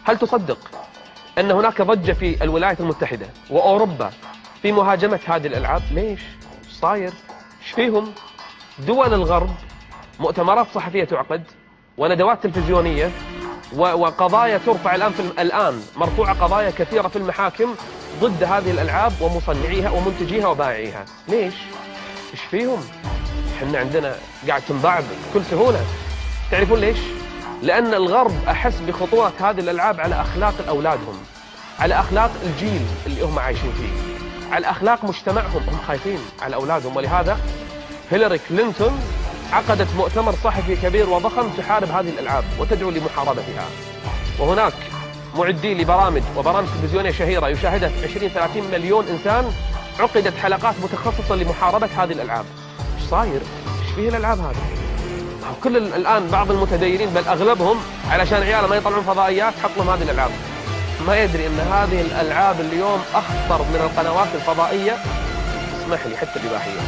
هل تصدق أن هناك ضجة في الولايات المتحدة وأوروبا في مهاجمة هذه الألعاب؟ ليش؟ ايش صاير؟ ايش فيهم؟ دول الغرب مؤتمرات صحفية تعقد وندوات تلفزيونية وقضايا ترفع الآن مرفوعة قضايا كثيرة في المحاكم ضد هذه الألعاب ومصنعيها ومنتجيها وبائعيها. ليش؟ ايش فيهم؟ احنا عندنا قاعد تنباع بكل سهولة. تعرفون ليش؟ لأن الغرب أحس بخطورة هذه الألعاب على أخلاق أولادهم، على أخلاق الجيل اللي هم عايشين فيه، على أخلاق مجتمعهم. هم خايفين على أولادهم، ولهذا هيلاري كلينتون عقدت مؤتمر صحفي كبير وضخم تحارب هذه الألعاب وتدعو لمحاربتها. وهناك معدي لبرامج وبرامج تلفزيونية شهيرة يشاهدها 20-30 مليون إنسان، عقدت حلقات متخصصة لمحاربة هذه الألعاب. ايش صاير؟ ايش فيه الألعاب هذه؟ كل الآن بعض المتدينين بل أغلبهم علشان عياله ما يطلعون فضائيات حط لهم هذه الألعاب. ما يدري أن هذه الألعاب اليوم أخطر من القنوات الفضائية، اسمح لي، حتى الإباحية.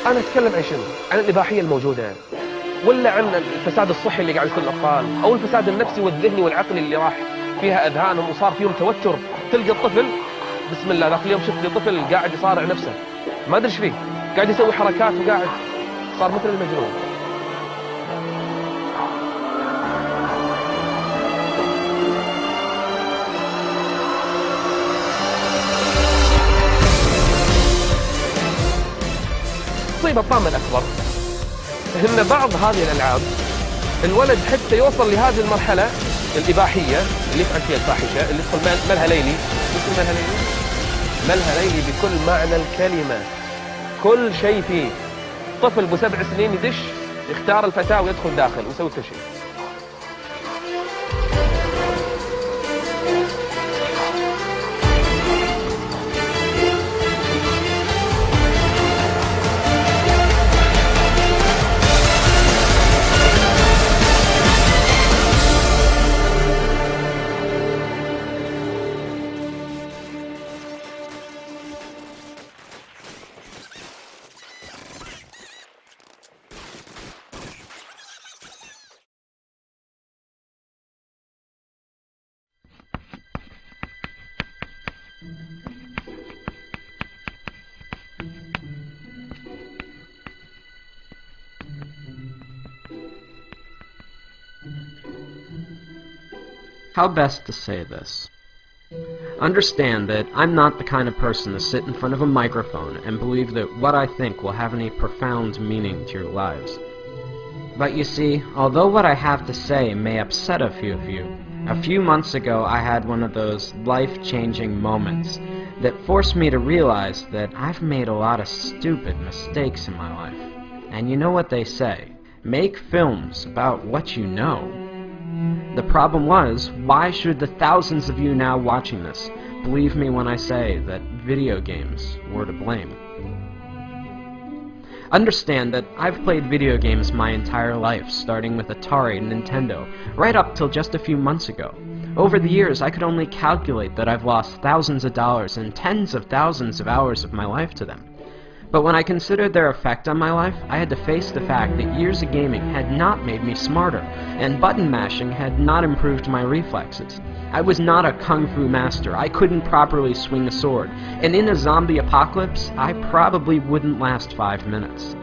أنا أتكلم عن شنو؟ عن الإباحية الموجودة، ولا عن الفساد الصحي اللي قاعد يكون الأطفال، أو الفساد النفسي والذهني والعقلي اللي راح فيها أذهانهم وصار فيهم توتر. تلقى الطفل بسم الله، ذاك اليوم شفت لي طفل قاعد يصارع نفسه، ما أدري إيش فيه، قاعد يسوي حركات وقاعد صار مثل المجنون. المصيبة الطامة الأكبر إن بعض هذه الألعاب الولد حتى يوصل لهذه المرحلة الإباحية اللي يفعل فيها الفاحشة، اللي يدخل ملهى ليلي. مثل ملهى ليلي؟ ملهى ليلي بكل معنى الكلمة، كل شيء فيه. طفل ب7 سنين يدش يختار الفتاة ويدخل داخل ويسوي كل شيء. How best to say this? Understand that I'm not the kind of person to sit in front of a microphone and believe that what I think will have any profound meaning to your lives. But you see, although what I have to say may upset a few of you, a few months ago I had one of those life-changing moments that forced me to realize that I've made a lot of stupid mistakes in my life. And you know what they say, make films about what you know. The problem was, why should the thousands of you now watching this believe me when I say that video games were to blame? Understand that I've played video games my entire life, starting with Atari and Nintendo, right up till just a few months ago. Over the years, I could only calculate that I've lost thousands of dollars and tens of thousands of hours of my life to them. But when I considered their effect on my life, I had to face the fact that years of gaming had not made me smarter, and button mashing had not improved my reflexes. I was not a kung fu master, I couldn't properly swing a sword, and in a zombie apocalypse, I probably wouldn't last 5 minutes.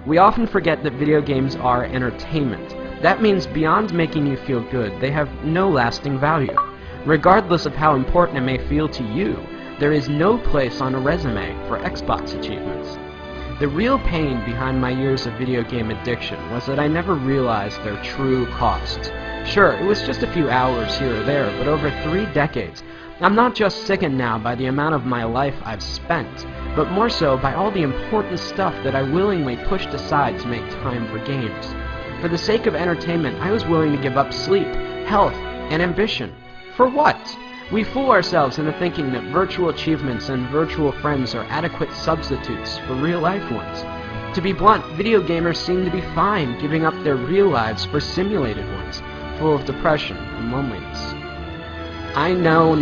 We often forget that video games are entertainment. That means beyond making you feel good, they have no lasting value. Regardless of how important it may feel to you, there is no place on a resume for Xbox achievements. The real pain behind my years of video game addiction was that I never realized their true costs. Sure, it was just a few hours here or there, but over 3 decades, I'm not just sickened now by the amount of my life I've spent, but more so by all the important stuff that I willingly pushed aside to make time for games. For the sake of entertainment, I was willing to give up sleep, health, and ambition. For what? We fool ourselves into thinking that virtual achievements and virtual friends are adequate substitutes for real-life ones. To be blunt, video gamers seem to be fine giving up their real lives for simulated ones, full of depression and loneliness. I know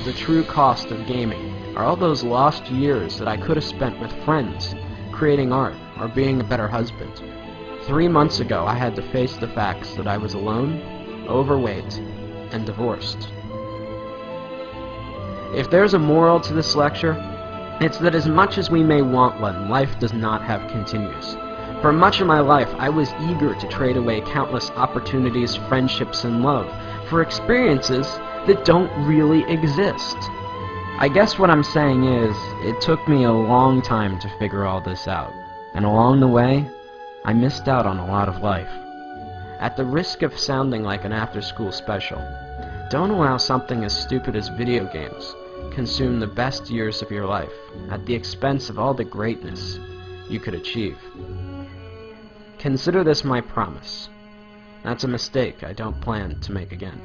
the true cost of gaming are all those lost years that I could have spent with friends, creating art, or being a better husband. 3 months ago, I had to face the facts that I was alone, overweight, and divorced. If there's a moral to this lecture, it's that as much as we may want one, life does not have continues. For much of my life, I was eager to trade away countless opportunities, friendships, and love for experiences that don't really exist. I guess what I'm saying is, it took me a long time to figure all this out, and along the way, I missed out on a lot of life. At the risk of sounding like an after-school special, don't allow something as stupid as video games consume the best years of your life at the expense of all the greatness you could achieve. Consider this my promise. That's a mistake I don't plan to make again.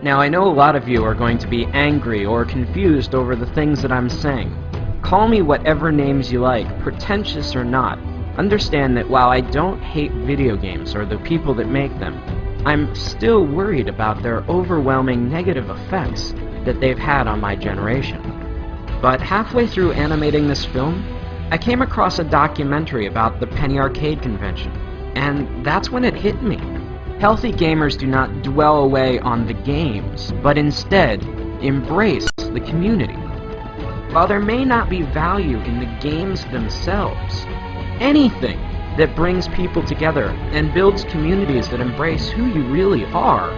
Now, I know a lot of you are going to be angry or confused over the things that I'm saying. Call me whatever names you like, pretentious or not. Understand that while I don't hate video games or the people that make them, I'm still worried about their overwhelming negative effects that they've had on my generation. But halfway through animating this film, I came across a documentary about the Penny Arcade convention, and that's when it hit me. Healthy gamers do not dwell away on the games, but instead embrace the community. While there may not be value in the games themselves, anything that brings people together and builds communities that embrace who you really are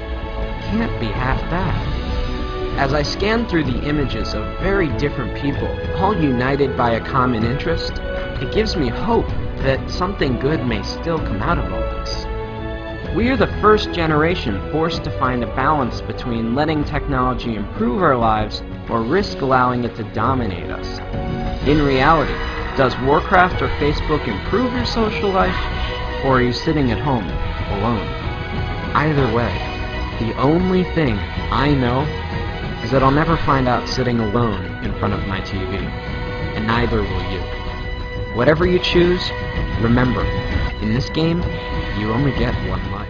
can't be half bad. As I scan through the images of very different people, all united by a common interest, it gives me hope that something good may still come out of all this. We are the first generation forced to find a balance between letting technology improve our lives or risk allowing it to dominate us. In reality, does Warcraft or Facebook improve your social life, or are you sitting at home alone? Either way, the only thing I know is that I'll never find out sitting alone in front of my TV, and neither will you. Whatever you choose, remember, in this game, you only get one life.